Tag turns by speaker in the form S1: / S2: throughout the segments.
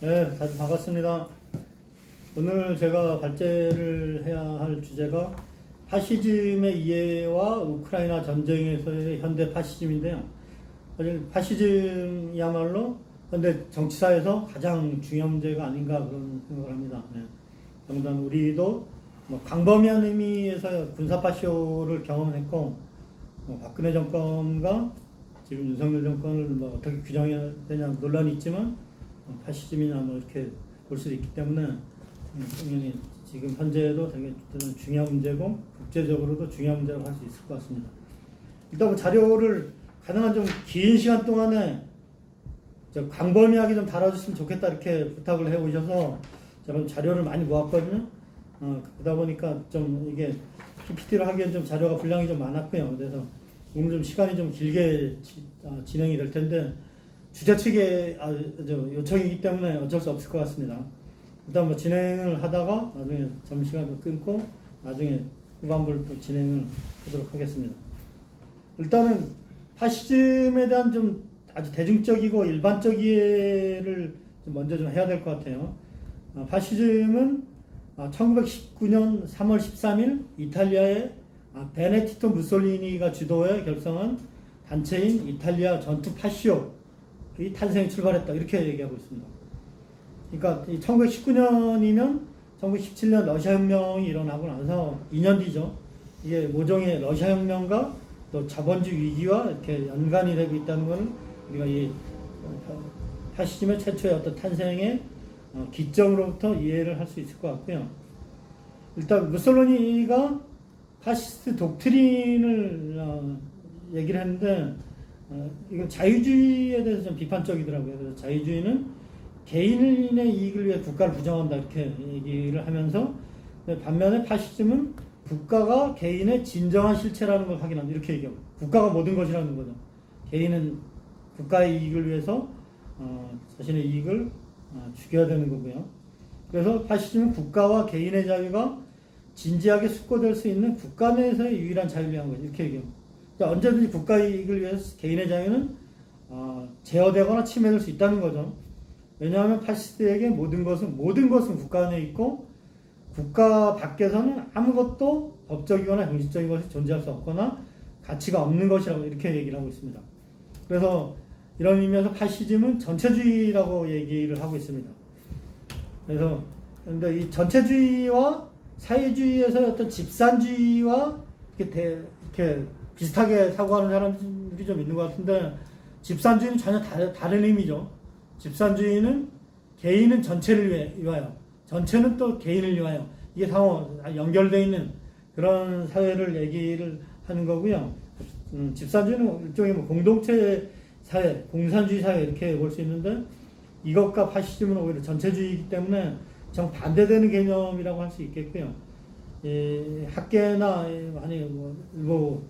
S1: 네, 다들 반갑습니다. 오늘 제가 발제를 해야 할 주제가 파시즘의 이해와 우크라이나 전쟁에서의 현대 파시즘인데요. 사실 파시즘이야말로 현대 정치사에서 가장 중요한 문제가 아닌가 그런 생각을 합니다. 네. 당장 우리도 뭐 광범위한 의미에서 군사파쇼를 경험했고, 박근혜 정권과 지금 윤석열 정권을 뭐 어떻게 규정해야 되냐 논란이 있지만, 파시즘이나 뭐 이렇게 볼 수도 있기 때문에 당연히 지금 현재도 되게 중요한 문제고 국제적으로도 중요한 문제라고 할 수 있을 것 같습니다. 일단 그 자료를 가능한 좀 긴 시간 동안에 광범위하게 좀 다뤄주시면 좋겠다 이렇게 부탁을 해 오셔서 제가 자료를 많이 모았거든요. 그러다 보니까 좀 이게 PPT를 하기엔 좀 자료가 분량이 좀 많았고요. 그래서 오늘 좀 시간이 좀 길게 진행이 될 텐데 주최 측의 요청이기 때문에 어쩔 수 없을 것 같습니다. 일단 뭐 진행을 하다가 나중에 점심시간을 끊고 나중에 후반부를 또 진행을 하도록 하겠습니다. 일단은 파시즘에 대한 좀 아주 대중적이고 일반적 이해를 좀 먼저 좀 해야 될 것 같아요. 파시즘은 1919년 3월 13일 이탈리아의 베네티토 무솔리니가 주도해 결성한 단체인 이탈리아 전투 파시오 이 탄생이 출발했다 이렇게 얘기하고 있습니다. 그러니까 1919년이면 1917년 러시아 혁명이 일어나고 나서 2년 뒤죠. 이게 모종의 러시아 혁명과 또 자본주의 위기와 이렇게 연관이 되고 있다는 것을 우리가 이 파시즘의 최초의 어떤 탄생의 기점으로부터 이해를 할 수 있을 것 같고요. 일단 무솔리니가 파시스트 독트린을 얘기를 했는데 이건 자유주의에 대해서 좀 비판적이더라고요. 그래서 자유주의는 개인의 이익을 위해 국가를 부정한다 이렇게 얘기를 하면서 반면에 파시즘은 국가가 개인의 진정한 실체라는 걸 확인한다 이렇게 얘기하고 국가가 모든 것이라는 거죠. 개인은 국가의 이익을 위해서 자신의 이익을 죽여야 되는 거고요. 그래서 파시즘은 국가와 개인의 자유가 진지하게 숙고될 수 있는 국가 내에서의 유일한 자유를 위한 거죠. 이렇게 얘기합니다. 그러니까 언제든지 국가의 이익을 위해서 개인의 자유는 제어되거나 침해될 수 있다는 거죠. 왜냐하면 파시스트에게 모든 것은 국가 안에 있고 국가 밖에서는 아무것도 법적이거나 형식적인 것이 존재할 수 없거나 가치가 없는 것이라고 이렇게 얘기를 하고 있습니다. 그래서 이런 의미에서 파시즘은 전체주의라고 얘기를 하고 있습니다. 그래서 근데 이 전체주의와 사회주의에서의 어떤 집산주의와 이렇게 비슷하게 사고하는 사람들이 좀 있는 것 같은데 집산주의는 전혀 다른 의미죠. 집산주의는 개인은 전체를 위하여, 전체는 또 개인을 위하여 이게 상호 연결되어 있는 그런 사회를 얘기를 하는 거고요. 집산주의는 일종의 뭐 공동체 사회, 공산주의 사회 이렇게 볼 수 있는데 이것과 파시즘은 오히려 전체주의이기 때문에 정반대되는 개념이라고 할 수 있겠고요. 학계나 아니 뭐 일부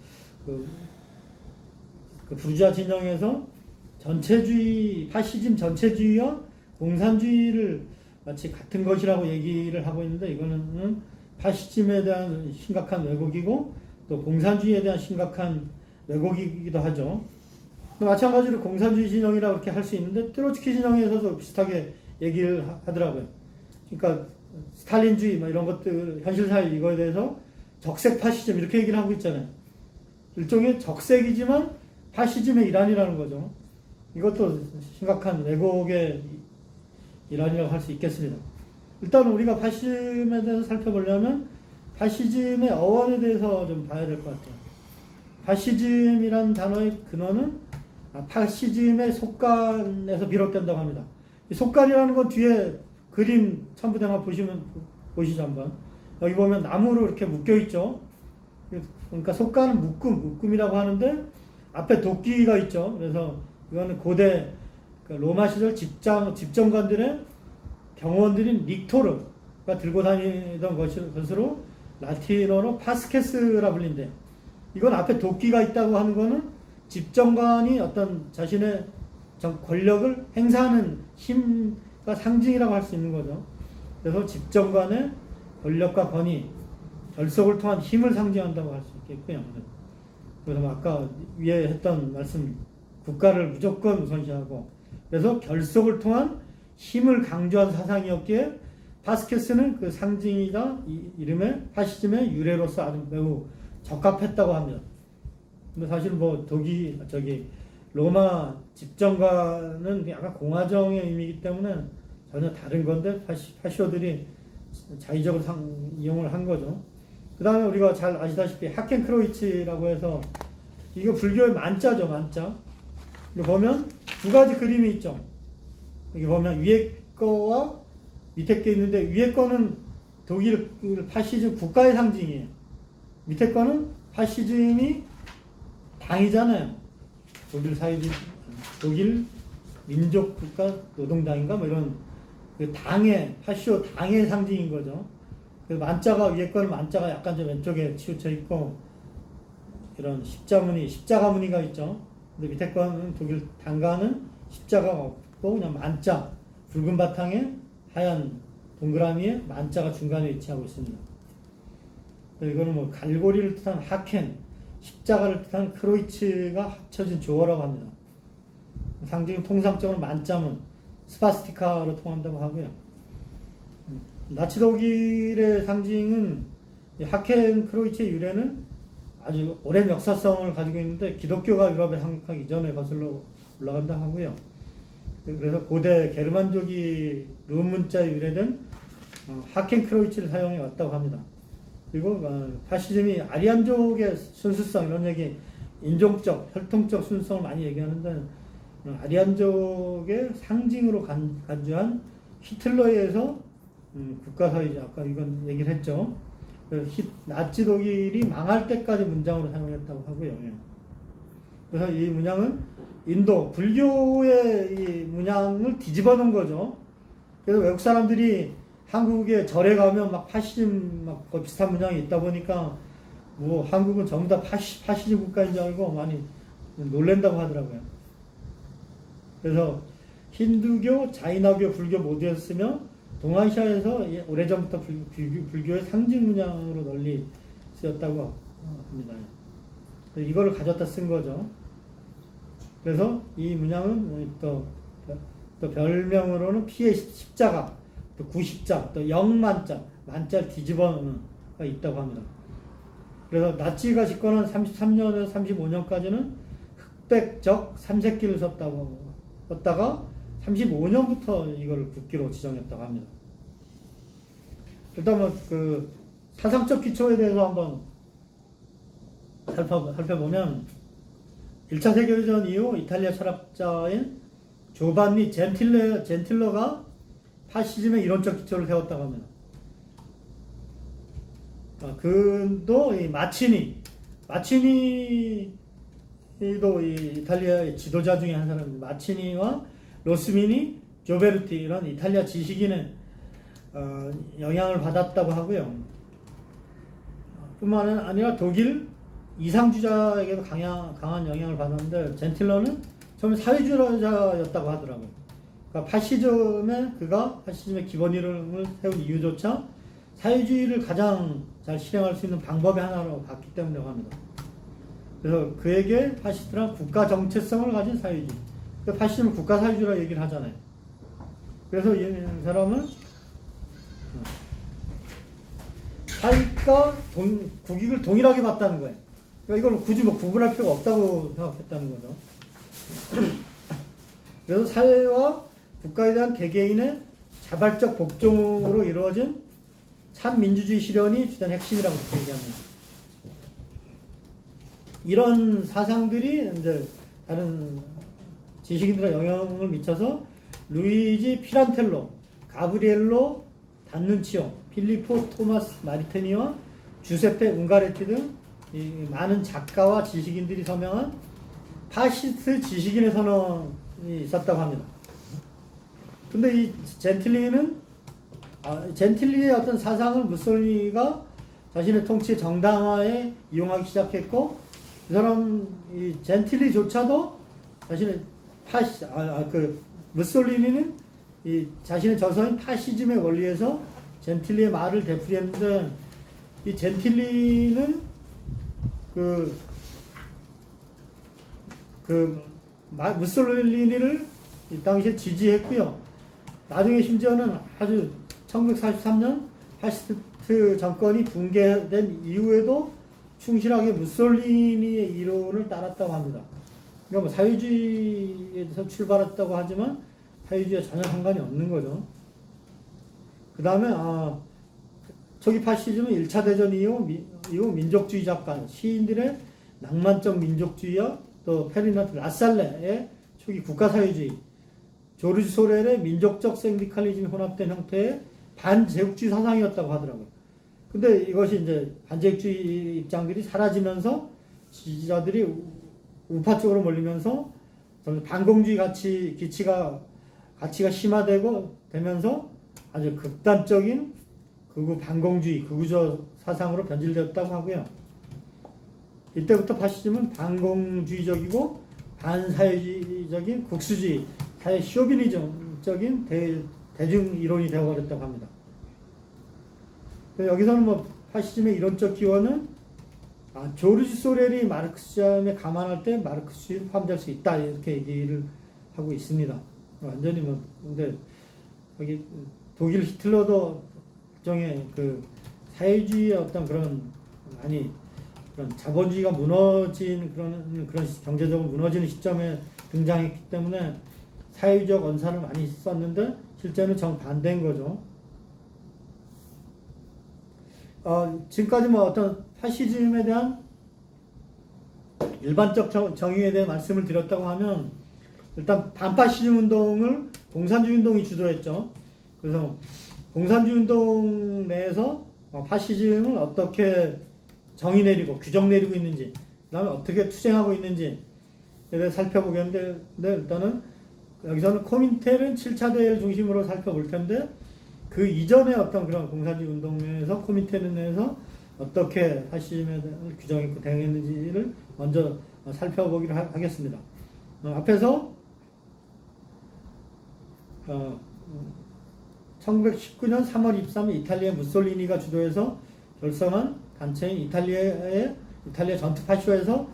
S1: 그 부르주아 진영에서 전체주의, 파시즘 전체주의와 공산주의를 마치 같은 것이라고 얘기를 하고 있는데 이거는 파시즘에 대한 심각한 왜곡이고 또 공산주의에 대한 심각한 왜곡이기도 하죠. 마찬가지로 공산주의 진영이라고 이렇게 할 수 있는데 트로츠키 진영에서도 비슷하게 얘기를 하더라고요. 그러니까 스탈린주의 뭐 이런 것들 현실사회 이거에 대해서 적색 파시즘 이렇게 얘기를 하고 있잖아요. 일종의 적색이지만 파시즘의 일환이라는 거죠. 이것도 심각한 왜곡의 일환이라고 할 수 있겠습니다. 일단 우리가 파시즘에 대해서 살펴보려면 파시즘의 어원에 대해서 좀 봐야 될 것 같아요. 파시즘이라는 단어의 근원은 파시즘의 속간에서 비롯된다고 합니다. 이 속간이라는 건 뒤에 그림 첨부된 거 보시죠 한번. 여기 보면 나무로 이렇게 묶여 있죠. 그러니까 속간은 묶음이라고 하는데 앞에 도끼가 있죠. 그래서 이거는 고대 로마 시절 집정관들의 경호원들인 닉토르가 들고 다니던 것으로 라틴어로 파스케스라 불린대. 이건 앞에 도끼가 있다고 하는 거는 집정관이 어떤 자신의 권력을 행사하는 힘과 상징이라고 할 수 있는 거죠. 그래서 집정관의 권력과 권위, 결속을 통한 힘을 상징한다고 할 수 있겠고요. 그래서 아까 위에 했던 말씀, 국가를 무조건 우선시하고, 그래서 결속을 통한 힘을 강조한 사상이었기에 바스케스는 그 상징이자 이름의 파시즘의 유래로서 아주 매우 적합했다고 합니다. 근데 사실 뭐 로마 집정과는 약간 공화정의 의미이기 때문에 전혀 다른 건데 파시오들이 자의적으로 이용을 한 거죠. 그 다음에 우리가 잘 아시다시피 하켄크로이츠라고 해서 이거 불교의 만자죠, 만자. 여기 보면 두 가지 그림이 있죠. 여기 보면 위에 거와 밑에 게 있는데 위에 거는 독일 파시즘 국가의 상징이에요. 밑에 거는 파시즘이 당이잖아요. 독일 민족국가 노동당인가 뭐 이런 그 당의 파시오 당의 상징인 거죠. 그 만자가 위에 거는 만자가 약간 좀 왼쪽에 치우쳐 있고 이런 십자가 무늬가 있죠. 근데 밑에 거는 독일 당가는 십자가가 없고 그냥 만자 붉은 바탕에 하얀 동그라미에 만자가 중간에 위치하고 있습니다. 이거는 뭐 갈고리를 뜻한 하켄, 십자가를 뜻한 크로이츠가 합쳐진 조어라고 합니다. 상징은 통상적으로 만자는 스파스티카로 통한다고 하고요. 나치 독일의 상징은 하켄 크로이츠의 유래는 아주 오랜 역사성을 가지고 있는데 기독교가 유럽에 상륙하기 이전에 거슬러 올라간다 하고요. 그래서 고대 게르만족이 룸 문자에 유래된 하켄 크로이츠를 사용해 왔다고 합니다. 그리고 파시즘이 아리안족의 순수성 이런 얘기, 인종적, 혈통적 순수성을 많이 얘기하는데 아리안족의 상징으로 간주한 히틀러에 의해서 국가사회주의, 아까 이건 얘기를 했죠. 나치 독일이 망할 때까지 문장으로 사용했다고 하고요. 그래서 이 문양은 인도 불교의 이 문양을 뒤집어 놓은 거죠. 그래서 외국 사람들이 한국에 절에 가면 막 파시즘 막 비슷한 문양이 있다 보니까 뭐 한국은 전부 다 파시즘 국가인 줄 알고 많이 놀란다고 하더라고요. 그래서 힌두교, 자이나교, 불교 모두에서 쓰며 동아시아에서 오래전부터 불교의 상징 문양으로 널리 쓰였다고 합니다. 이거를 가져다 쓴 거죠. 그래서 이 문양은 또 별명으로는 피의 십자가, 또 구십자, 또 영만자, 만자를 뒤집어가 있다고 합니다. 그래서 나치가 집권한 33년에서 35년까지는 흑백적 삼색기를 썼다가 35년부터 이걸 국기로 지정했다고 합니다. 일단 그 사상적 기초에 대해서 한번 살펴보면 1차 세계대전 이후 이탈리아 철학자인 조반니 젠틸러가 파시즘의 이론적 기초를 세웠다고 합니다. 그도 마치니도 이탈리아의 지도자 중에 한 사람입니다. 마치니와 로스미니, 조베르티 이런 이탈리아 지식인의 영향을 받았다고 하고요. 뿐만 아니라 독일 이상주자에게도 강한 영향을 받았는데 젠틸러는 처음에 사회주의자였다고 하더라고요. 그러니까 파시즘의 기본 이름을 세운 이유조차 사회주의를 가장 잘 실행할 수 있는 방법의 하나로 봤기 때문이라고 합니다. 그래서 그에게 파시스트란 국가 정체성을 가진 사회주의. 그러니까 파시즘은 국가 사회주의라고 얘기를 하잖아요. 그래서 이 사람은 사회과 국익을 동일하게 봤다는 거예요. 그러니까 이걸 굳이 구분할 필요가 없다고 생각했다는 거죠. 그래서 사회와 국가에 대한 개개인의 자발적 복종으로 이루어진 참 민주주의 실현이 주된 핵심이라고 얘기합니다. 이런 사상들이 이제 다른 지식인들의 영향을 미쳐서 루이지 피란텔로, 가브리엘로 단눈치오, 필리포 토마스 마리테니와 주세페 웅가레티 등 많은 작가와 지식인들이 서명한 파시스트 지식인의 선언이 있었다고 합니다. 근데 이 젠틸리의 어떤 사상을 무솔리니가 자신의 통치 정당화에 이용하기 시작했고, 이 사람, 이 젠틸리조차도 자신의 무솔리니는 이 자신의 저서인 파시즘의 원리에서 젠틸리의 말을 되풀이했는데, 이 젠틸리는 무솔리니를 이 당시에 지지했고요. 나중에 심지어는 아주 1943년 파시스트 정권이 붕괴된 이후에도 충실하게 무솔리니의 이론을 따랐다고 합니다. 그러니까 뭐 사회주의에서 출발했다고 하지만 사회주의와 전혀 상관이 없는 거죠. 그 다음에 초기 파시즘은 1차 대전 이후 민족주의 작가, 시인들의 낭만적 민족주의와 또 페르디난드 라살레의 초기 국가사회주의, 조르지 소렐의 민족적 샌디칼리즘이 혼합된 형태의 반제국주의 사상이었다고 하더라고요. 근데 이것이 이제 반제국주의 입장들이 사라지면서 지지자들이 우파 쪽으로 몰리면서 반공주의 가치가 심화되고 되면서 아주 극단적인 극우 반공주의, 극우적 사상으로 변질되었다고 하고요. 이때부터 파시즘은 반공주의적이고 반사회주의적인 국수주의, 사회 쇼비니즘적인 대중 이론이 되어버렸다고 합니다. 여기서는 뭐 파시즘의 이론적 기원은 조르지 소렐이 마르크시즘에 감안할 때 마르크스주의를 포함될 수 있다 이렇게 얘기를 하고 있습니다. 완전히 뭐 근데 여기 독일 히틀러도 일종의 그 사회주의의 어떤 그런 자본주의가 무너진 그런 경제적으로 무너지는 시점에 등장했기 때문에 사회적 언사를 많이 썼는데 실제는 정반대인 거죠. 지금까지 뭐 어떤 파시즘에 대한 일반적 정의에 대해 말씀을 드렸다고 하면 일단 반파시즘 운동을 공산주의 운동이 주도했죠. 그래서 공산주의 운동 내에서 파시즘을 어떻게 정의 내리고 규정 내리고 있는지, 그 다음에 어떻게 투쟁하고 있는지에 대해 살펴보겠는데, 일단은 여기서는 코민텔은 7차 대회를 중심으로 살펴볼 텐데, 그 이전에 어떤 그런 공산주의 운동 내에서 코민텔 내에서 어떻게 파시즘에 대한 규정했고 대응했는지를 먼저 살펴보기로 하겠습니다. 앞에서 1919년 3월 23일 이탈리아 무솔리니가 주도해서 결성한 단체인 이탈리아 전투 파쇼에서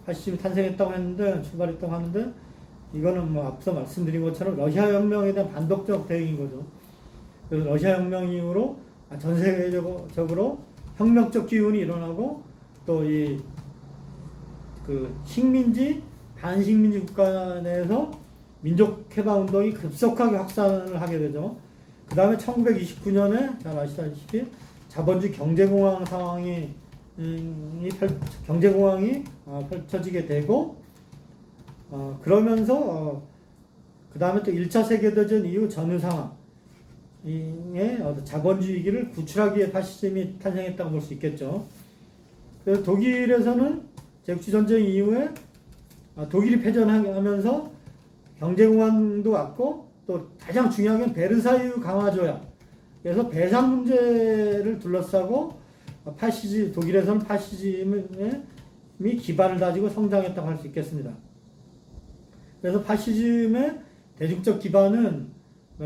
S1: 파시즘이 탄생했다고 했는데, 출발했다고 하는데, 이거는 뭐 앞서 말씀드린 것처럼 러시아 혁명에 대한 반독적 대응인 거죠. 그래서 러시아 혁명 이후로 전 세계적으로 혁명적 기운이 일어나고, 또 그 식민지, 반식민지 국가 내에서 민족 해방 운동이 급속하게 확산을 하게 되죠. 그 다음에 1929년에 잘 아시다시피 자본주의 경제공황 상황이 경제공황이 펼쳐지게 되고, 그러면서 그 다음에 또 1차 세계대전 이후 전후 상황의 자본주의를 구출하기 위해 파시즘이 탄생했다고 볼 수 있겠죠. 그래서 독일에서는 제국주의 전쟁 이후에 독일이 패전하면서 경제공황도 왔고, 또 가장 중요한 건 베르사유 강화조약에서 배상 문제를 둘러싸고 독일에서는 파시즘이 기반을 다지고 성장했다고 할 수 있겠습니다. 그래서 파시즘의 대중적 기반은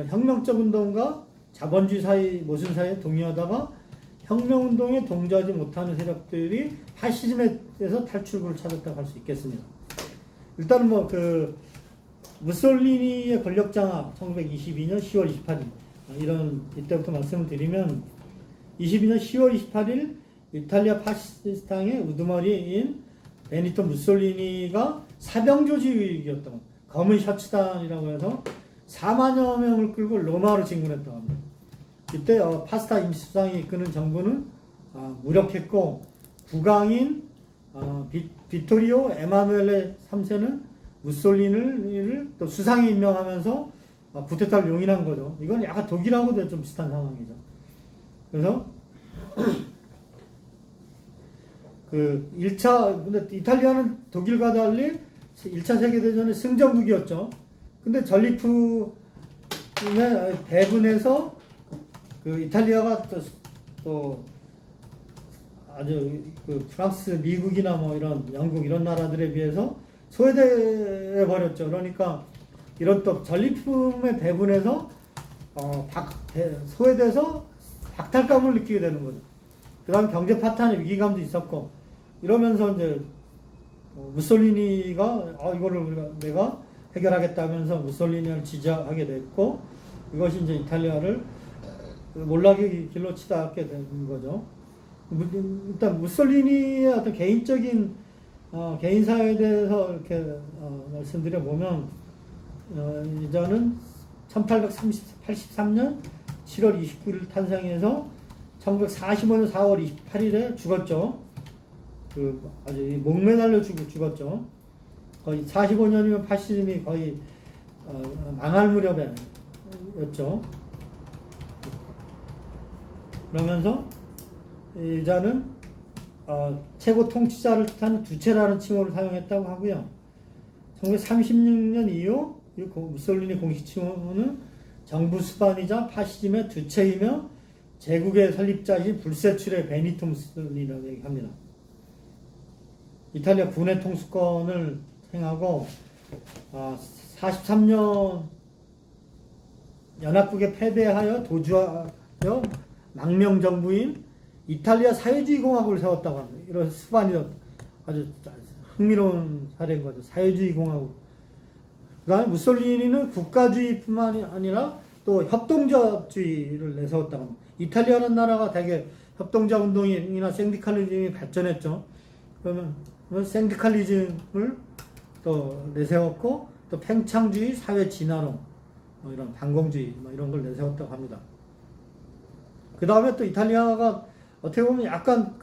S1: 혁명적 운동과 자본주의 사이 모순 사이에 동의하다가 혁명운동에 동조하지 못하는 세력들이 파시즘에서 탈출구를 찾았다고 할 수 있겠습니다. 일단은 뭐 무솔리니의 권력 장악 1922년 10월 28일 이때부터 말씀을 드리면 22년 10월 28일 이탈리아 파시스탕의 우두머리인 베니토 무솔리니가 사병조직이었던 검은 셔츠단이라고 해서 4만여 명을 끌고 로마로 진군했다고 합니다. 이때 파스타 임시수상이 이끄는 정부는 무력했고, 국왕인 비토리오 에마누엘레 3세는 무솔리니를 또 수상에 임명하면서 쿠데타를 용인한 거죠. 이건 약간 독일하고도 좀 비슷한 상황이죠. 그래서 근데 이탈리아는 독일과 달리 1차 세계대전의 승전국이었죠. 근데 전리품의 배분에서 이탈리아가 또 아주 프랑스, 미국이나 뭐 이런 영국 이런 나라들에 비해서 소외돼 버렸죠. 그러니까 이런 또 전리품의 배분에서 소외돼서 박탈감을 느끼게 되는 거죠. 그다음 경제 파탄의 위기감도 있었고, 이러면서 이제 무솔리니가 이거를 내가 해결하겠다면서 무솔리니를 지지하게 됐고, 이것이 이제 이탈리아를 몰락의 길로 치닫게 된 거죠. 일단 무솔리니의 어떤 개인적인 개인사에 대해서 이렇게 말씀드려 보면 이자는 1883년 7월 29일 탄생해서 1945년 4월 28일에 죽었죠. 아주 목매달려 죽었죠. 거의 45년이면 파시즘이 거의 망할 무렵에였죠. 그러면서 이자는 최고 통치자를 뜻하는 주체라는 칭호를 사용했다고 하고요. 1936년 이후 무솔리니 공식 칭호는 정부 수반이자 파시즘의 주체이며 제국의 설립자이신 불세출의 베니토 무솔리니라고 얘기합니다. 이탈리아 군의 통수권을 행하고 43년 연합국에 패배하여 도주하여 망명정부인 이탈리아 사회주의 공화국을 세웠다고 합니다. 이런 수반이 아주 흥미로운 사례인 거죠. 사회주의 공화국. 그다음에 무솔리니는 국가주의뿐만 아니라 또 협동조합주의를 내세웠다고 합니다. 이탈리아라는 나라가 되게 협동조합 운동이나 샌디칼리즘이 발전했죠. 그러면 샌디칼리즘을 또 내세웠고 또 팽창주의, 사회 진화론, 이런 반공주의 이런 걸 내세웠다고 합니다. 그 다음에 또 이탈리아가 어떻게 보면 약간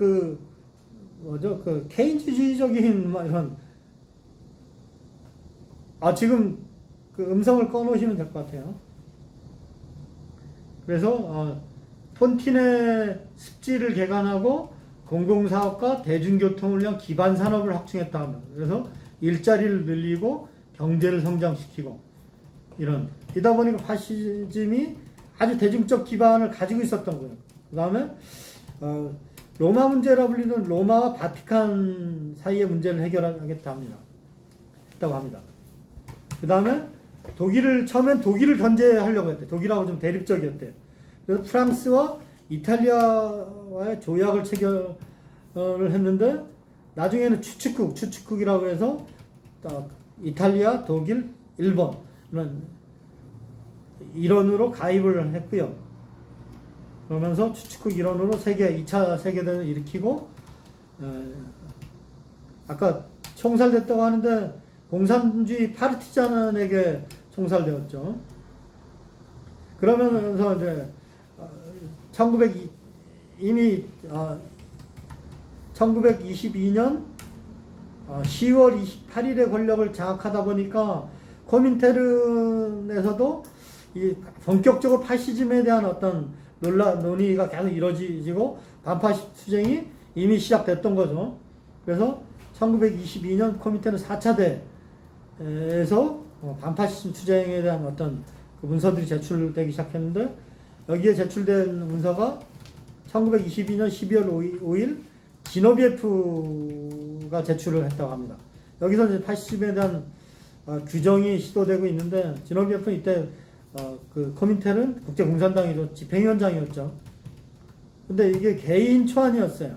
S1: 케인즈주의적인 이런 지금 음성을 꺼놓으시면 될 것 같아요. 그래서 폰티네 습지를 개간하고 공공사업과 대중교통을 위한 기반 산업을 확충했다 합니다. 그래서 일자리를 늘리고 경제를 성장시키고 이다 보니까 파시즘이 아주 대중적 기반을 가지고 있었던 거예요. 그 다음에 로마 문제라 불리는 로마와 바티칸 사이의 문제를 해결하겠다 합니다. 했다고 합니다. 그 다음에 처음엔 독일을 견제하려고 했대요. 독일하고 좀 대립적이었대요. 그래서 프랑스와 이탈리아와의 조약을 체결을 했는데 나중에는 추측국이라고 해서 이탈리아, 독일, 일본 이런 일원으로 가입을 했고요. 그러면서 추측국 일원으로 2차 세계대전을 일으키고 아까 총살됐다고 하는데 공산주의 파르티잔에게 총살되었죠. 그러면서 이제 이미 1922년 10월 28일에 권력을 장악하다 보니까 코민테른에서도 본격적으로 파시즘에 대한 어떤 논의가 계속 이루어지고 반파 투쟁이 이미 시작됐던 거죠. 그래서 1922년 코민테른 4차 대에서 반파시즘 투쟁에 대한 어떤 문서들이 제출되기 시작했는데 여기에 제출된 문서가 1922년 12월 5일 지노비에프가 제출을 했다고 합니다. 여기서 이제 파시즘에 대한 규정이 시도되고 있는데 지노비에프는 이때 코민테른 국제공산당이죠. 집행위원장이었죠. 근데 이게 개인 초안이었어요.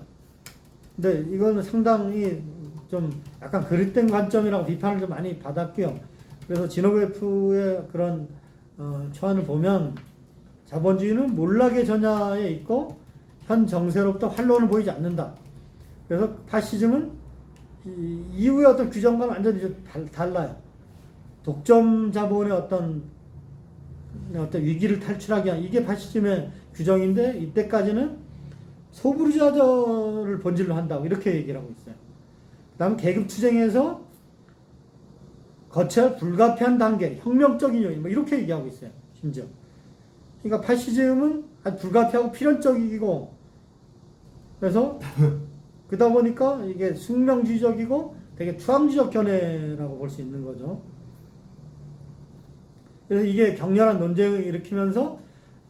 S1: 근데 이거는 상당히 좀 약간 그릇된 관점이라고 비판을 좀 많이 받았고요. 그래서 지노비에프의 그런 초안을 보면 자본주의는 몰락의 전야에 있고 현 정세로부터 활로를 보이지 않는다. 그래서 파시즘은 이후의 어떤 규정과는 완전히 달라요. 독점 자본의 어떤 위기를 탈출하기 위한 이게 파시즘의 규정인데 이때까지는 소부르주아를 본질로 한다고 이렇게 얘기를 하고 있어요. 그 다음에 계급투쟁에서 거쳐야 불가피한 단계, 혁명적인 요인 이렇게 얘기하고 있어요. 심지어. 그러니까 파시즘은 아주 불가피하고 필연적이고 그래서 그러다 보니까 이게 숙명주의적이고 되게 투항주의적 견해라고 볼 수 있는 거죠. 그래서 이게 격렬한 논쟁을 일으키면서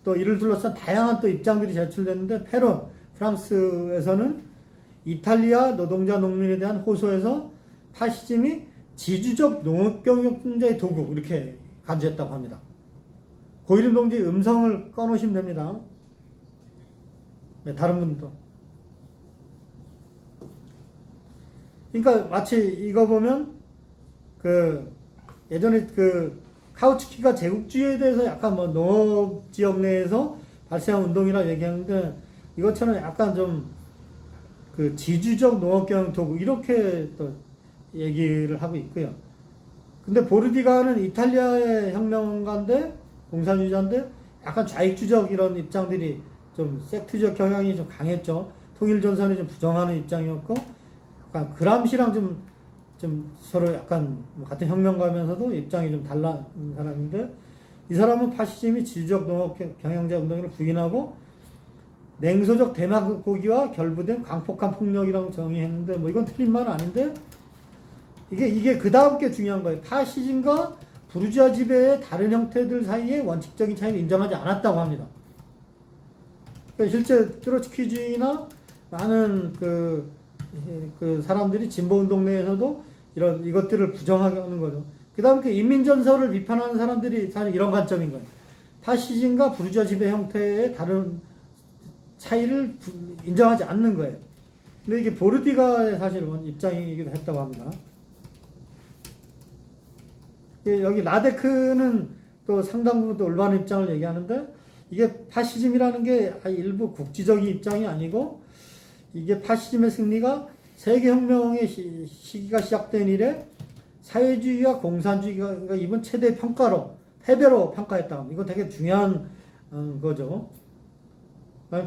S1: 또 이를 둘러싼 다양한 또 입장들이 제출됐는데 페론, 프랑스에서는 이탈리아 노동자 농민에 대한 호소에서 파시즘이 지주적 농업경영의 도구 이렇게 간주했다고 합니다. 고이름 동지 음성을 꺼놓으시면 됩니다. 네, 다른 분도. 그러니까 마치 이거 보면 예전에 카우츠키가 제국주의에 대해서 약간 뭐 농업 지역 내에서 발생한 운동이라 얘기하는데 이것처럼 약간 좀 그 지주적 농업경영 도구 이렇게 또 얘기를 하고 있고요. 근데 보르디가는 이탈리아의 혁명가인데 공산주의자인데 약간 좌익주적 이런 입장들이 좀 섹트적 경향이 좀 강했죠. 통일전선에 좀 부정하는 입장이었고 약간 그람시랑 좀 서로 약간 같은 혁명가면서도 입장이 좀 달라는 사람인데 이 사람은 파시즘이 지주적 농업 경영자 운동을 부인하고 냉소적 대마고기와 결부된 광폭한 폭력이라고 정의했는데 뭐 이건 틀린 말은 아닌데 이게 그 다음 게 중요한 거예요. 파시즘과 부르주아 지배의 다른 형태들 사이에 원칙적인 차이를 인정하지 않았다고 합니다. 그러니까 실제 트로츠키주의나 많은 그 사람들이 진보운동 내에서도 이것들을 부정하게 하는 거죠. 그 다음 그 인민전설을 비판하는 사람들이 사실 이런 관점인 거예요. 파시즘과 부르주아 지배 형태의 다른 차이를 인정하지 않는 거예요. 근데 이게 보르디가의 사실 입장이기도 했다고 합니다. 여기 라데크는 또 상당 부분 또 올바른 입장을 얘기하는데 이게 파시즘이라는 게 일부 국지적인 입장이 아니고 이게 파시즘의 승리가 세계혁명의 시기가 시작된 이래 사회주의와 공산주의가 입은 최대 평가로 패배로 평가했다. 이거 되게 중요한 거죠.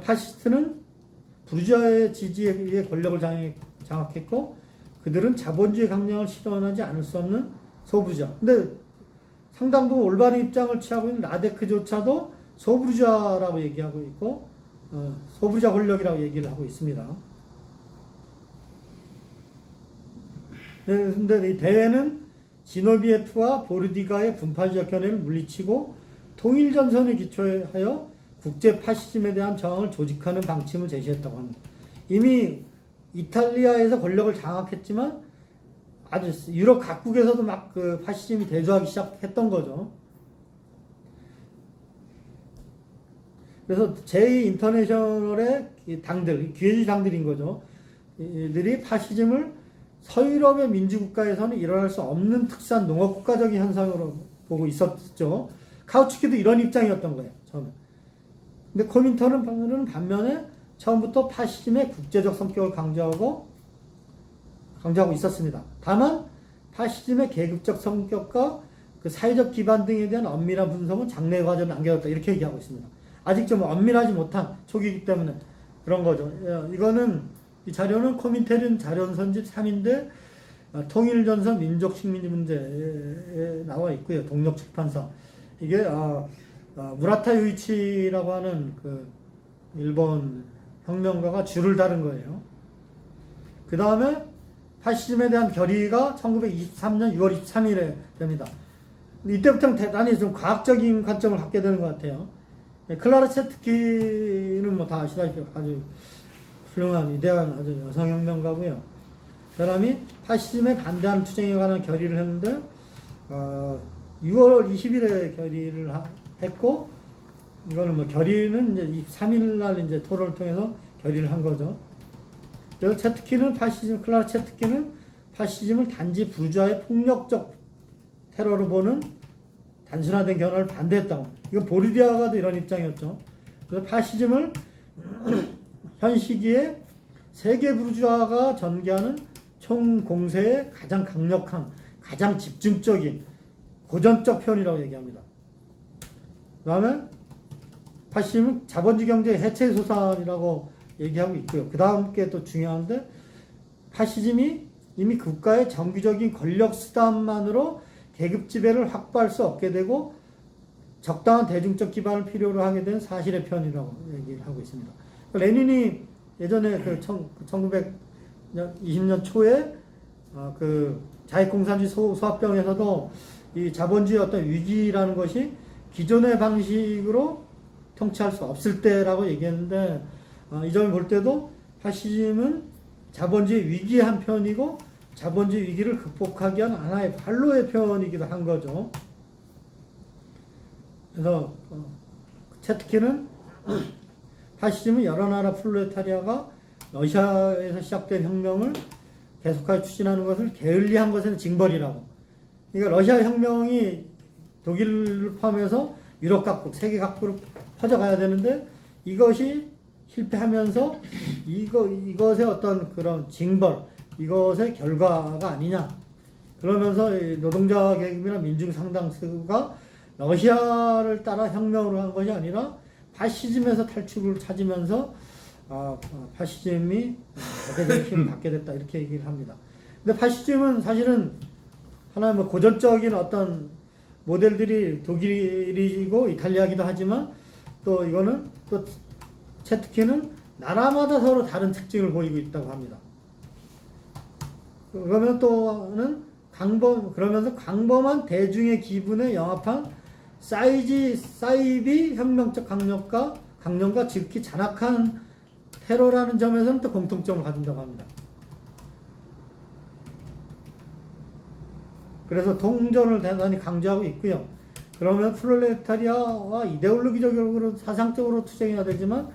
S1: 파시스트는 부르주아의 지지에 의해 권력을 장악했고 그들은 자본주의 강령을 실현하지 않을 수 없는 소부르주아. 근데 상당 부분 올바른 입장을 취하고 있는 라데크조차도 소부르주아라고 얘기하고 있고 소부르주아 권력이라고 얘기를 하고 있습니다. 근데 이 대회는 지노비에프와 보르디가의 분파주의 견해를 물리치고 통일전선에 기초하여 국제 파시즘에 대한 저항을 조직하는 방침을 제시했다고 합니다. 이미 이탈리아에서 권력을 장악했지만 아주 유럽 각국에서도 막 그 파시즘이 대조하기 시작했던 거죠. 그래서 제2인터내셔널의 당들, 기회주의 당들인 거죠. 이들이 파시즘을 서유럽의 민주국가에서는 일어날 수 없는 특수한 농업국가적인 현상으로 보고 있었죠. 카우츠키도 이런 입장이었던 거예요, 처음에. 근데 코민턴은 반면에 처음부터 파시즘의 국제적 성격을 강조하고 있었습니다. 다만 파시즘의 계급적 성격과 그 사회적 기반 등에 대한 엄밀한 분석은 장래 과정을 남겨뒀다 이렇게 얘기하고 있습니다. 아직 좀 엄밀하지 못한 초기이기 때문에 그런 거죠. 이 자료는 코민테른 자료선집 3인데 통일전선 민족식민지 문제에 나와 있고요. 동력출판사. 이게 무라타 유이치라고 하는 그 일본 혁명가가 줄을 다른 거예요. 그 다음에 파시즘에 대한 결의가 1923년 6월 23일에 됩니다. 이때부터는 대단히 좀 과학적인 관점을 갖게 되는 것 같아요. 클라라 체트키는 뭐 다 아시다시피 아주 훌륭한 위대한 아주 여성혁명가고요. 그 사람이 파시즘에 반대하는 투쟁에 관한 결의를 했는데 6월 20일에 결의를 했고 이거는 뭐 결의는 이제 3일 날 이제 토론을 통해서 결의를 한 거죠. 그래서 클라라 체트키는 파시즘을 단지 부르주아의 폭력적 테러로 보는 단순화된 견해를 반대했다고. 이건 보르디아가도 이런 입장이었죠. 그래서 파시즘을 현 시기에 세계 부르주아가 전개하는 총공세의 가장 강력한, 가장 집중적인 고전적 표현이라고 얘기합니다. 그 다음에 파시즘은 자본주의 경제의 해체 소산이라고 얘기하고 있고요. 그 다음 게 또 중요한데 파시즘이 이미 국가의 정기적인 권력 수단만으로 계급 지배를 확보할 수 없게 되고 적당한 대중적 기반을 필요로 하게 된 사실의 편이라고 얘기를 하고 있습니다. 레닌이 예전에 그 1920년 초에 그 자익공산주의 소합병에서도 이 자본주의 어떤 위기라는 것이 기존의 방식으로 통치할 수 없을 때라고 얘기했는데 이 점을 볼 때도 파시즘은 자본주의 위기의 한 편이고 자본주의 위기를 극복하기 위한 하나의 발로의 표현이기도 한 거죠. 그래서 체트키는 파시즘은 여러 나라 플로레타리아가 러시아에서 시작된 혁명을 계속하여 추진하는 것을 게을리한 것에는 징벌이라고. 그러니까 러시아 혁명이 독일을 포함해서 유럽 각국, 세계 각국으로 퍼져가야 되는데 이것이 실패하면서 이것의 어떤 그런 징벌, 이것의 결과가 아니냐. 그러면서 노동자 계급이나 민중 상당수가 러시아를 따라 혁명을 한 것이 아니라 파시즘에서 탈출을 찾으면서 파시즘이 대대적인 힘을 받게 됐다 이렇게 얘기를 합니다. 근데 파시즘은 사실은 하나의 뭐 고전적인 어떤 모델들이 독일이고 이탈리아기도 하지만 또 이거는 또 체트키는 나라마다 서로 다른 특징을 보이고 있다고 합니다. 그러면 또는 그러면서 광범한 대중의 기분에 영합한 사이비 혁명적 강령과 지극히 잔악한 테러라는 점에서는 또 공통점을 가진다고 합니다. 그래서 동전을 대단히 강조하고 있고요. 그러면 프롤레타리아와 이데올로기적으로 사상적으로 투쟁해야 되지만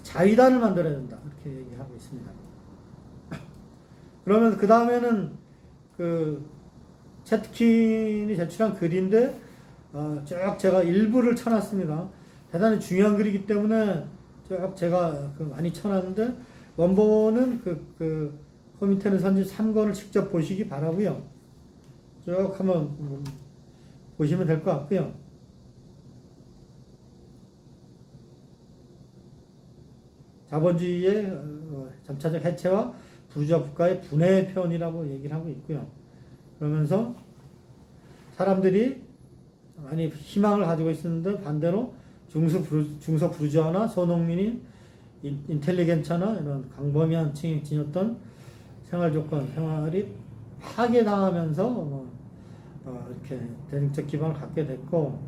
S1: 자위단을 만들어야 된다. 이렇게 얘기하고 있습니다. 그러면 그 다음에는 그 채트킨이 제출한 글인데 쭉 제가 일부를 쳐놨습니다. 대단히 중요한 글이기 때문에 쭉 제가 많이 쳐놨는데 원본은 그 코미테는 선지 3권을 직접 보시기 바라고요. 쭉 한번 보시면 될 것 같고요. 자본주의의 점차적 해체와 부주의 국가의 분해의 표현이라고 얘기를 하고 있고요. 그러면서 사람들이 많이 희망을 가지고 있었는데 반대로 중서 부르주아나 소농민이 인텔리겐처나 이런 광범위한 층이 지녔던 생활 조건, 생활이 파괴당하면서 이렇게 대중적 기반을 갖게 됐고,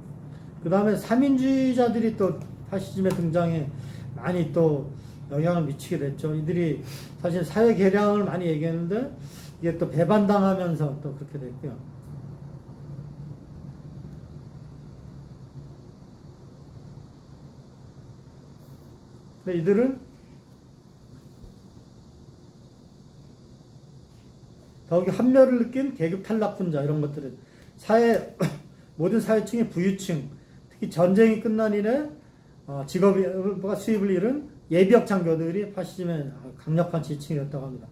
S1: 그 다음에 삼인주의자들이 또 파시즘의 등장에 많이 또 영향을 미치게 됐죠. 이들이 사실 사회 개량을 많이 얘기했는데 이게 또 배반당하면서 또 그렇게 됐고요. 근데 이들은 더욱이 합렬을 느낀 계급 탈락분자 이런 것들은 모든 사회층의 부유층, 특히 전쟁이 끝난 이래 직업과 수입을 잃은 예비역 장교들이 파시즘의 강력한 지층이었다고 합니다.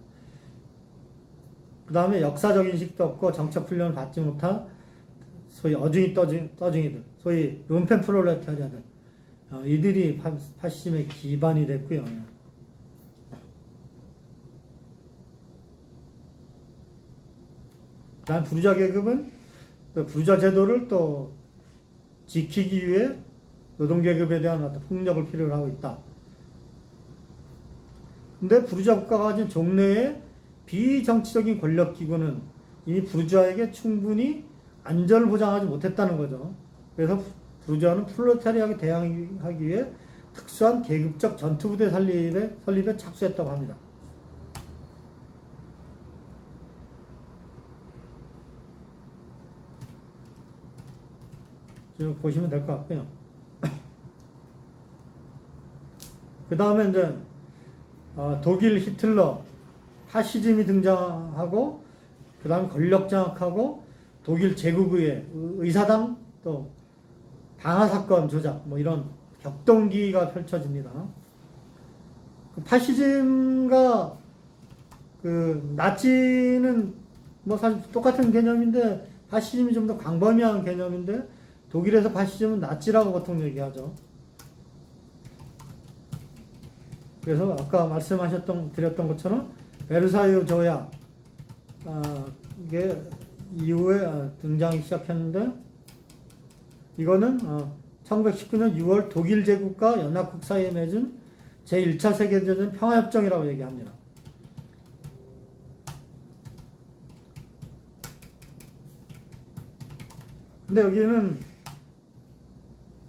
S1: 그 다음에 역사적 인식도 없고 정책 훈련을 받지 못한 소위 어중이 떠중이들, 소위 룸펜 프롤레타리아들, 이들이 파시즘의 기반이 됐고요. 다음 부르주아 계급은 부르주아 제도를 또 지키기 위해 노동계급에 대한 어떤 폭력을 필요로 하고 있다. 근데 부르주아 국가가 가진 종래의 비정치적인 권력기구는 이미 부르주아에게 충분히 안전을 보장하지 못했다는 거죠. 그래서 부르주아는 프롤레타리아에 대항하기 위해 특수한 계급적 전투부대 설립에 착수했다고 합니다. 지금 보시면 될 것 같고요. 그 다음에 이제 독일 히틀러 파시즘이 등장하고 그 다음에 권력 장악하고 독일 제국의회 의사당 또 방화사건 조작 뭐 이런 격동기가 펼쳐집니다. 그 파시즘과 그 나치는 뭐 사실 똑같은 개념인데 파시즘이 좀 더 광범위한 개념인데 독일에서 파시즘은 나치라고 보통 얘기하죠. 그래서 아까 드렸던 것처럼 베르사유 조약 이게 이후에 등장하기 시작했는데 이거는 1919년 6월 독일 제국과 연합국 사이에 맺은 제1차 세계대전 평화협정이라고 얘기합니다. 근데 여기는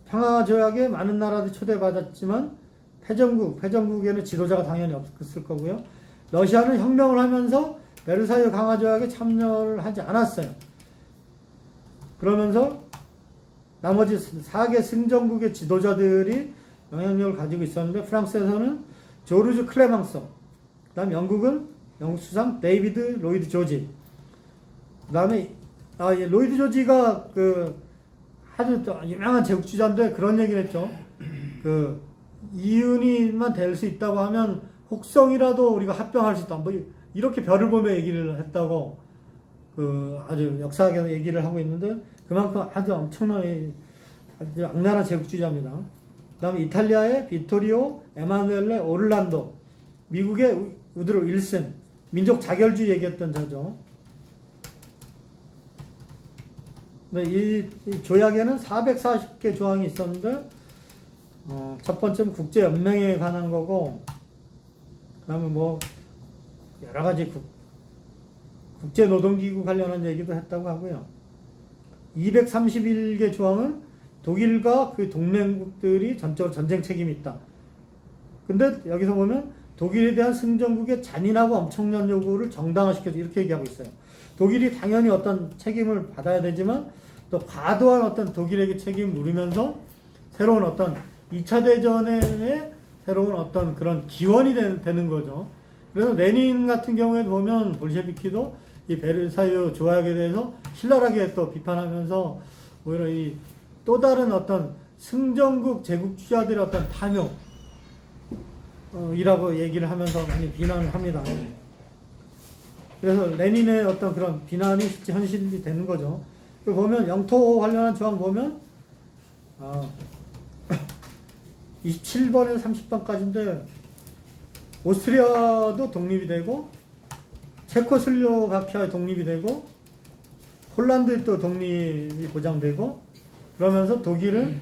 S1: 평화조약에 많은 나라들이 초대받았지만 패전국에는 지도자가 당연히 없을 거고요. 러시아는 혁명을 하면서 베르사유 강화조약에 참여를 하지 않았어요. 그러면서 나머지 4개 승전국의 지도자들이 영향력을 가지고 있었는데 프랑스에서는 조르주 클레망소, 그 다음 영국은 영국 수상 데이비드 로이드 조지, 그 다음에 로이드 조지가 그 아주 유명한 제국주의자인데 그런 얘기를 했죠. 그 이윤이만 될 수 있다고 하면 혹성이라도 우리가 합병할 수 있다. 뭐 이렇게 별을 보며 얘기를 했다고 그 아주 역사학에서 얘기를 하고 있는데 그만큼 아주 엄청난 아주 악랄한 제국주의자입니다. 그다음에 이탈리아의 비토리오 에마누엘레 오를란도, 미국의 우드로 윌슨, 민족 자결주의 얘기했던 자죠. 이 조약에는 440개 조항이 있었는데 첫 번째는 국제연맹에 관한 거고, 그 다음에 뭐 여러 가지 국제노동기구 관련한 얘기도 했다고 하고요. 231개 조항은 독일과 그 동맹국들이 전적으로 전쟁 책임이 있다. 근데 여기서 보면 독일에 대한 승전국의 잔인하고 엄청난 요구를 정당화시켜서 이렇게 얘기하고 있어요. 독일이 당연히 어떤 책임을 받아야 되지만 또 과도한 어떤 독일에게 책임을 물으면서 새로운 어떤 2차 대전의 새로운 어떤 그런 기원이 되는 거죠. 그래서 레닌 같은 경우에 보면 볼셰비키도 이 베르사유 조약에 대해서 신랄하게 또 비판하면서 오히려 이 또 다른 어떤 승전국 제국주의자들의 어떤 탐욕 이라고 얘기를 하면서 많이 비난을 합니다. 그래서 레닌의 어떤 그런 비난이 실제 현실이 되는 거죠. 보면 영토 관련한 조항 보면 27번에서 30번까지인데 오스트리아도 독립이 되고 체코슬로바키아의 독립이 되고 폴란드의 또 독립이 보장되고, 그러면서 독일은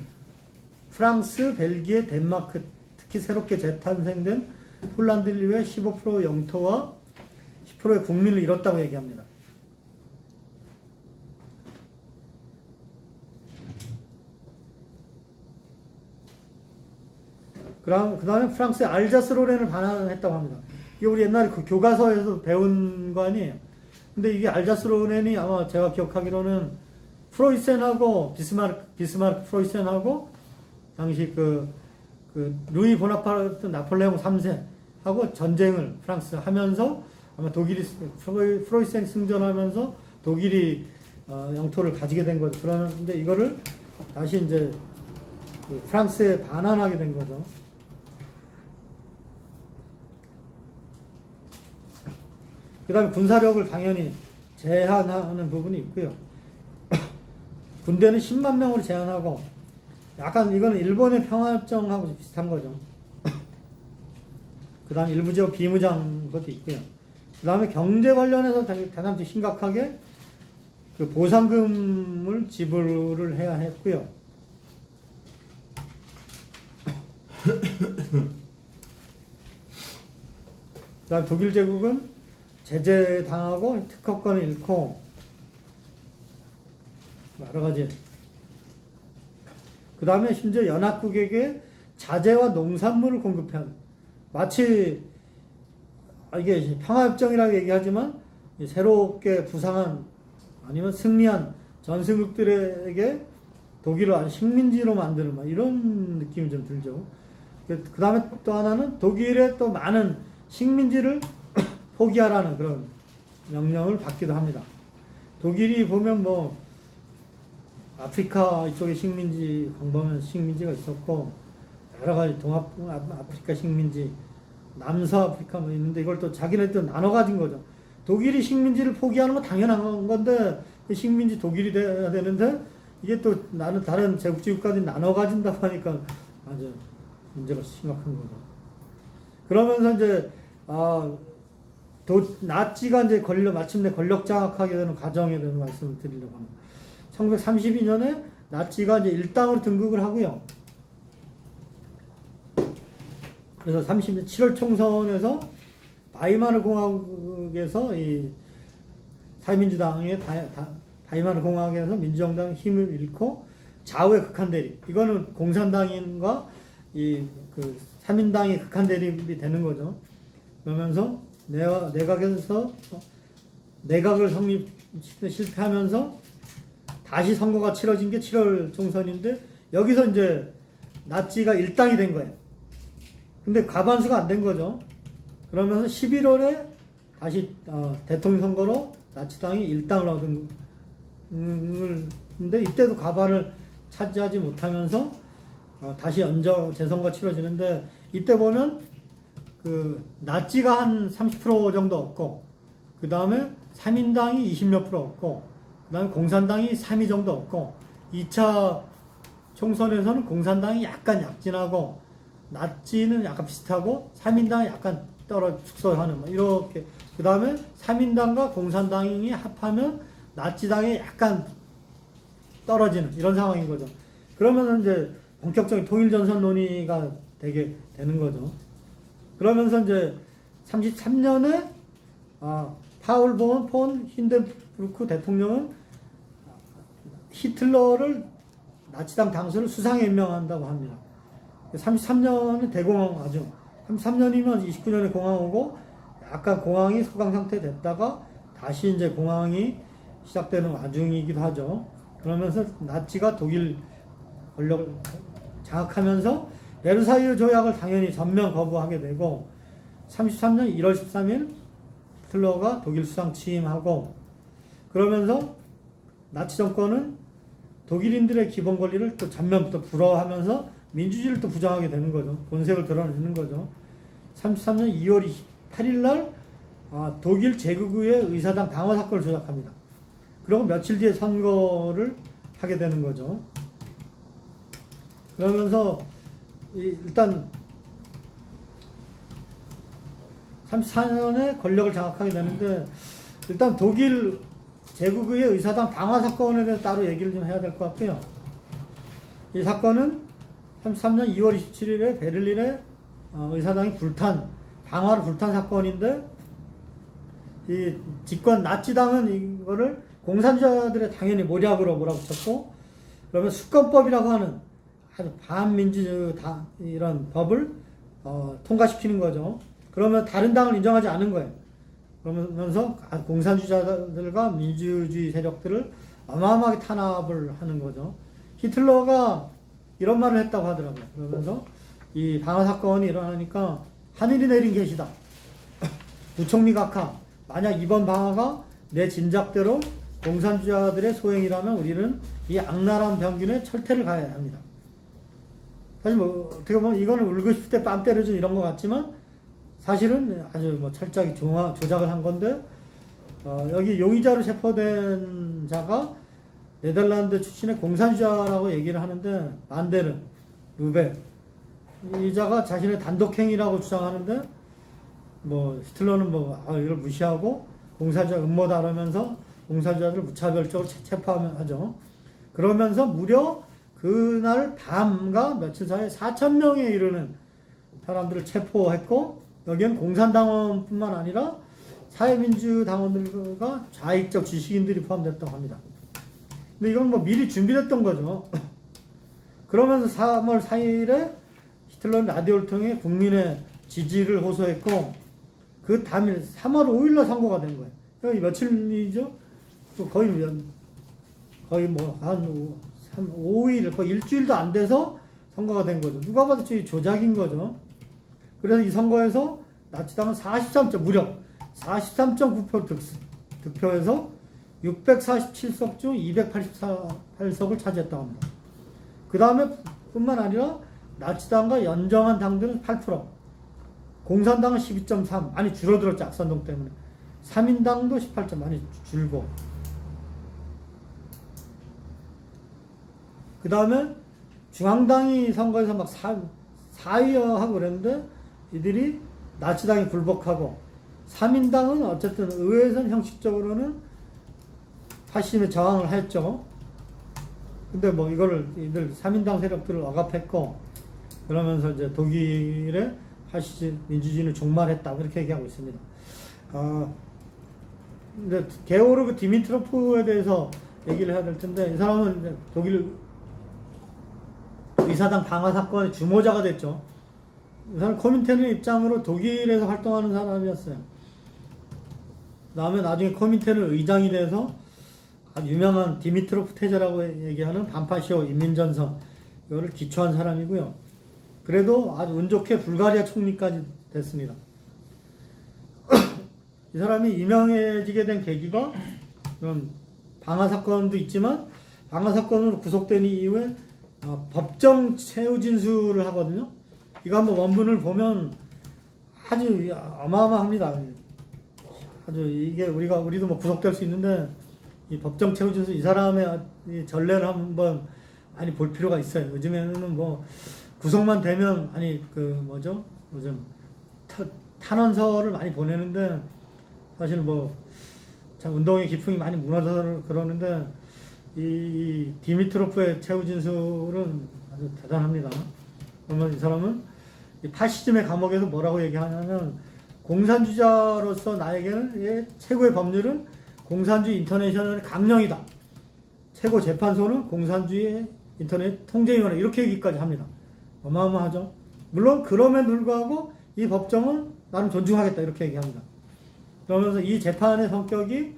S1: 프랑스, 벨기에, 덴마크, 특히 새롭게 재탄생된 폴란드 인류의 15% 영토와 10%의 국민을 잃었다고 얘기합니다. 그 다음에 프랑스의 알자스 로렌을 반환했다고 합니다. 이게 우리 옛날에 그 교과서에서 배운 거 아니에요. 근데 이게 알자스 로렌이 아마 제가 기억하기로는 프로이센하고 비스마르크 프로이센하고 당시 그 루이 보나파르트 나폴레옹 3세하고 전쟁을 프랑스 하면서 아마 독일이 프로이센 승전하면서 독일이 영토를 가지게 된 거죠. 그러는데 이거를 다시 이제 프랑스에 반환하게 된 거죠. 그 다음에 군사력을 당연히 제한하는 부분이 있고요. 군대는 10만 명으로 제한하고, 약간 이거는 일본의 평화협정하고 비슷한 거죠. 그 다음 일부 지역 비무장 것도 있고요. 그 다음에 경제 관련해서 대단히 심각하게 그 보상금을 지불을 해야 했고요. 그 다음 독일 제국은 제재당하고 특허권을 잃고 여러 가지. 그 다음에 심지어 연합국에게 자재와 농산물을 공급한, 마치 이게 평화협정이라고 얘기하지만 새롭게 부상한 아니면 승리한 전승국들에게 독일을 식민지로 만드는 이런 느낌이 좀 들죠. 그 다음에 또 하나는 독일의 또 많은 식민지를 포기하라는 그런 명령을 받기도 합니다. 독일이 보면 뭐 아프리카 이쪽에 식민지, 광범위한 식민지가 있었고, 여러 가지 동아프리카 식민지, 남서아프리카 뭐 있는데 이걸 또 자기네들 나눠 가진 거죠. 독일이 식민지를 포기하는 건 당연한 건데, 식민지 독일이 돼야 되는데, 이게 또 나는 다른 제국주의 국가들이 나눠 가진다고 하니까 아주 문제가 심각한 거죠. 그러면서 이제, 나치가 이제 마침내 권력 장악하게 되는 과정에 대해서 말씀을 드리려고 합니다. 1932년에 나치가 이제 일당으로 등극을 하고요. 그래서 30년 7월 총선에서 바이마르 공화국에서 이 사회민주당의 바이마르 공화국에서 민주정당 힘을 잃고 좌우의 극한 대립. 이거는 공산당인과 이 그 사민당의 극한 대립이 되는 거죠. 그러면서 내각을 실패하면서 다시 선거가 치러진 게 7월 총선인데, 여기서 이제 나치가 일당이 된 거예요. 근데 과반수가 안 된 거죠. 그러면서 11월에 다시 대통령 선거로 나치당이 일당을 얻은 근데 이때도 과반을 차지하지 못하면서 다시 재선거 치러지는데, 이때 보면 그 나치가 한 30% 정도 얻고, 그 다음에 3인당이 20몇 프로 얻고, 그 다음에 공산당이 3위 정도 얻고, 2차 총선에서는 공산당이 약간 약진하고, 나치는 약간 비슷하고, 3인당이 약간 축소하는, 이렇게. 그 다음에 3인당과 공산당이 합하면 나치당이 약간 떨어지는 이런 상황인 거죠. 그러면 이제 본격적인 통일전선 논의가 되게 되는 거죠. 그러면서 이제 33년에 파울 폰 힌덴부르크 대통령은 히틀러를 나치당 당수를 수상에 임명한다고 합니다. 33년은 대공황 33년이면 29년에 공황 오고, 약간 공황이 소강 상태 됐다가 다시 이제 공황이 시작되는 와중이기도 하죠. 그러면서 나치가 독일 권력을 장악하면서 베르사유 조약을 당연히 전면 거부하게 되고, 33년 1월 13일 히틀러가 독일 수상 취임하고, 그러면서 나치 정권은 독일인들의 기본 권리를 또 전면부터 불허하면서 민주주의를 또 부정하게 되는 거죠. 본색을 드러내는 거죠. 33년 2월 8일 날 독일 제국의 의사당 방어 사건을 조작합니다. 그리고 며칠 뒤에 선거를 하게 되는 거죠. 그러면서 일단 34년에 권력을 장악하게 되는데, 일단 독일 제국의 의사당 방화 사건에 대해서 따로 얘기를 좀 해야 될 것 같고요. 이 사건은 33년 2월 27일에 베를린에 의사당이 방화를 불탄 사건인데, 이 집권 나치당은 이거를 공산주의자들의 당연히 모략으로 몰아붙였고, 그러면 수권법이라고 하는 아주 반민주 이런 법을 통과시키는 거죠. 그러면 다른 당을 인정하지 않은 거예요. 그러면서 공산주의자들과 민주주의 세력들을 어마어마하게 탄압을 하는 거죠. 히틀러가 이런 말을 했다고 하더라고요. 그러면서 이 방화 사건이 일어나니까 하늘이 내린 계시다. 부총리 각하, 만약 이번 방화가 내 짐작대로 공산주의자들의 소행이라면 우리는 이 악랄한 병균의 철퇴를 가해야 합니다. 사실 뭐 어떻게 보면 이거는 울고 싶을 때 뺨 때려준 이런 것 같지만, 사실은 아주 뭐 철저하게 조작을 한 건데, 여기 용의자로 체포된 자가 네덜란드 출신의 공산주의자라고 얘기를 하는데, 만데르, 루베, 이 자가 자신의 단독행위라고 주장하는데, 뭐 히틀러는 이걸 무시하고 공산주의자 음모다 그러면서 공산주의자들을 무차별적으로 체포하죠. 그러면서 무려 그날 밤과 며칠 사이에 4,000명에 이르는 사람들을 체포했고, 여기엔 공산당원뿐만 아니라 사회민주당원들과 좌익적 지식인들이 포함됐다고 합니다. 근데 이건 뭐 미리 준비됐던 거죠. 그러면서 3월 4일에 히틀러는 라디오를 통해 국민의 지지를 호소했고, 그 다음에 3월 5일날 선거가 된 거예요. 여기 며칠이죠? 또 거의 한 5일, 거의 일주일도 안 돼서 선거가 된 거죠. 누가 봐도 조작인 거죠. 그래서 이 선거에서 나치당은 무려 43.9% 득표해서 647석 중 288석을 차지했다고 합니다. 그 다음에 뿐만 아니라 나치당과 연정한 당들은 8%, 공산당은 12.3, 많이 줄어들었죠. 악선동 때문에. 3인당도 18점, 많이 줄고. 그 다음에 중앙당이 선거에서 막 4위하고 그랬는데, 이들이 나치당이 굴복하고, 3인당은 어쨌든 의회에서는 형식적으로는 파시즘에 저항을 했죠. 근데 뭐 이들 3인당 세력들을 억압했고, 그러면서 이제 독일의 파시즘 민주주의는 종말했다, 이렇게 얘기하고 있습니다. 근데 게오르그 디미트로프에 대해서 얘기를 해야 될 텐데, 이 사람은 이제 독일 의사당 방화 사건의 주모자가 됐죠. 이 사람 코민테르 입장으로 독일에서 활동하는 사람이었어요. 그 다음에 나중에 코민테르 의장이 돼서 아주 유명한 디미트로프 태제라고 얘기하는 반파시오 인민전선, 이거를 기초한 사람이고요. 그래도 아주 운 좋게 불가리아 총리까지 됐습니다. 이 사람이 유명해지게 된 계기가 방화 사건도 있지만, 방화 사건으로 구속된 이후에 법정 최후 진술을 하거든요. 이거 한번 원문을 보면 아주 어마어마합니다. 아주 이게 우리도 뭐 구속될 수 있는데 이 법정 최후 진술 이 사람의 이 전례를 한번 많이 볼 필요가 있어요. 요즘에는 뭐 구속만 되면 요즘 탄원서를 많이 보내는데 사실 뭐 참 운동의 기풍이 많이 무너져서 그러는데 이 디미트로프의 최후 진술은 아주 대단합니다. 그러면 이 사람은 이 파시즘의 감옥에서 뭐라고 얘기하냐면 공산주의자로서 나에게는 최고의 법률은 공산주의 인터내셔널의 강령이다. 최고 재판소는 공산주의 인터넷 통제위원회 이렇게 얘기까지 합니다. 어마어마하죠. 물론 그럼에도 불구하고 이 법정은 나는 존중하겠다 이렇게 얘기합니다. 그러면서 이 재판의 성격이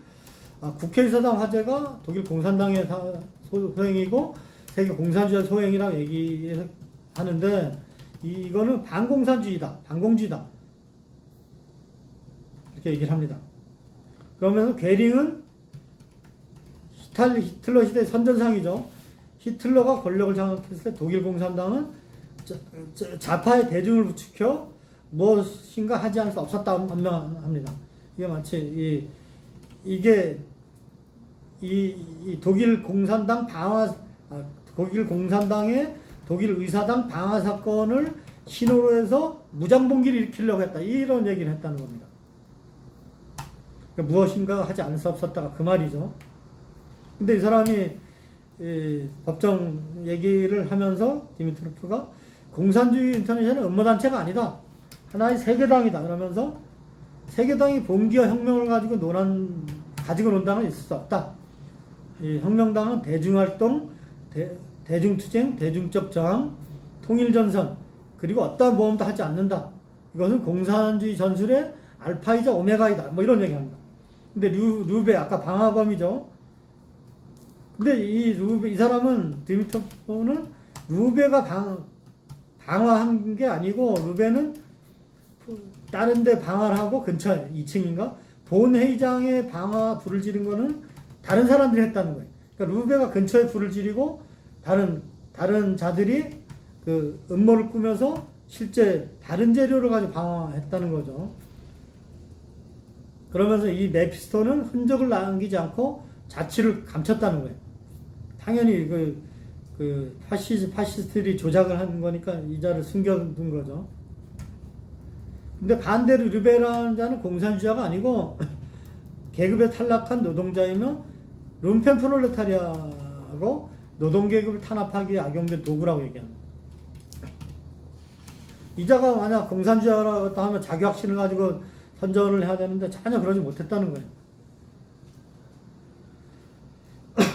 S1: 국회의사당 화재가 독일 공산당의 소행이고 세계 공산주의 소행이라고 얘기하는데 이거는 반공산주의다, 반공주의다 이렇게 얘기를 합니다. 그러면서 괴링은 히틀러 시대의 선전상이죠. 히틀러가 권력을 장악했을 때 독일 공산당은 좌파의 대중을 부추겨 무엇인가 하지 않을 수 없었다 판명합니다. 이게 마치 이게 독일 공산당 독일 공산당의 독일 의사당 방화 사건을 신호로 해서 무장봉기를 일으키려고 했다. 이런 얘기를 했다는 겁니다. 그러니까 무엇인가 하지 않을 수 없었다가 그 말이죠. 근데 이 사람이 법정 얘기를 하면서 디미트로프가 공산주의 인터내셔널 음모단체가 아니다. 하나의 세계당이다. 그러면서 세계당이 봉기와 혁명을 가지고 논당은 있을 수 없다. 이 혁명당은 대중활동, 대중투쟁, 대중적 저항, 통일전선, 그리고 어떠한 모험도 하지 않는다. 이것은 공산주의 전술의 알파이자 오메가이다. 뭐 이런 얘기합니다. 근데 루베, 아까 방화범이죠. 근데 이 사람은, 디미트로프는 루베가 방화한 게 아니고, 루베는 다른 데 방화를 하고 근처에 2층인가? 본회의장에 방화 불을 지른 거는 다른 사람들이 했다는 거예요. 그러니까 루베가 근처에 불을 지르고 다른 자들이 그 음모를 꾸며서 실제 다른 재료를 가지고 방화했다는 거죠. 그러면서 이 메피스토는 흔적을 남기지 않고 자취를 감췄다는 거예요. 당연히 파시스트들이 조작을 한 거니까 이 자를 숨겨둔 거죠. 근데 반대로 르베라는 자는 공산주의자가 아니고 계급에 탈락한 노동자이며 룸펜 프롤레타리아고 노동계급을 탄압하기에 악용된 도구라고 얘기합니다. 이 자가 만약 공산주의자라고 하면 자기 확신을 가지고 선전을 해야 되는데 전혀 그러지 못했다는 거예요.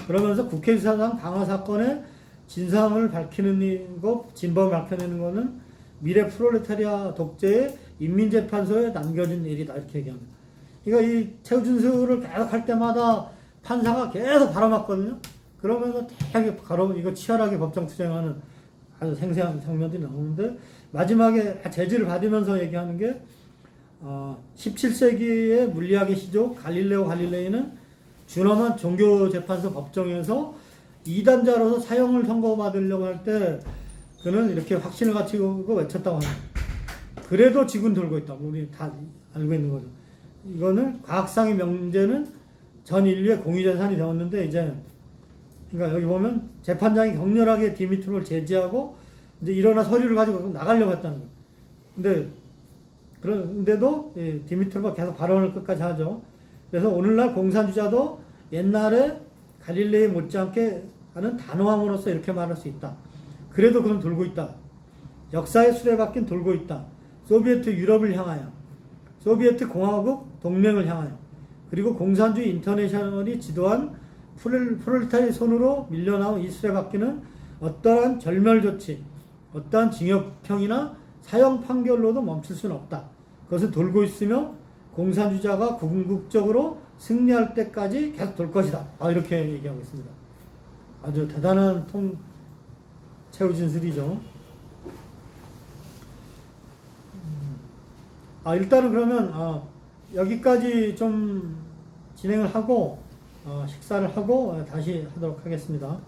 S1: 그러면서 국회의사당 방화 사건의 진상을 밝히는 것, 진범을 밝혀내는 것은 미래 프롤레타리아 독재의 인민재판소에 남겨진 일이다 이렇게 얘기합니다. 그러니까 이 최후 진술을 계속 할 때마다 판사가 계속 바라봤거든요. 그러면서 되게 이거 치열하게 법정 투쟁하는 아주 생생한 장면들이 나오는데 마지막에 제지를 받으면서 얘기하는 게 17세기의 물리학의 시조 갈릴레오 갈릴레이는 준엄한 종교재판소 법정에서 이단자로서 사형을 선고받으려고 할 때 그는 이렇게 확신을 갖추고 외쳤다고 합니다. 그래도 지금 돌고 있다. 우리 다 알고 있는 거죠. 이거는 과학상의 명제는 전 인류의 공유재산이 되었는데 이제 그러니까 여기 보면 재판장이 격렬하게 디미트로를 제지하고 이제 일어나 서류를 가지고 나가려고 했다는 거예요. 근데 그런데도 디미트로가 계속 발언을 끝까지 하죠. 그래서 오늘날 공산주의자도 옛날에 갈릴레이 못지않게 하는 단호함으로써 이렇게 말할 수 있다. 그래도 그는 돌고 있다. 역사의 수레바퀴는 돌고 있다. 소비에트 유럽을 향하여, 소비에트 공화국 동맹을 향하여, 그리고 공산주의 인터내셔널이 지도한 프롤레타리아의 손으로 밀려나온 이 수레바퀴는 어떠한 절멸 조치, 어떠한 징역형이나 사형 판결로도 멈출 수는 없다. 그것은 돌고 있으며 공산주의자가 궁극적으로 승리할 때까지 계속 돌 것이다. 이렇게 얘기하고 있습니다. 아주 대단한 최후 진술이죠. 일단은 그러면 여기까지 좀 진행을 하고 식사를 하고 다시 하도록 하겠습니다.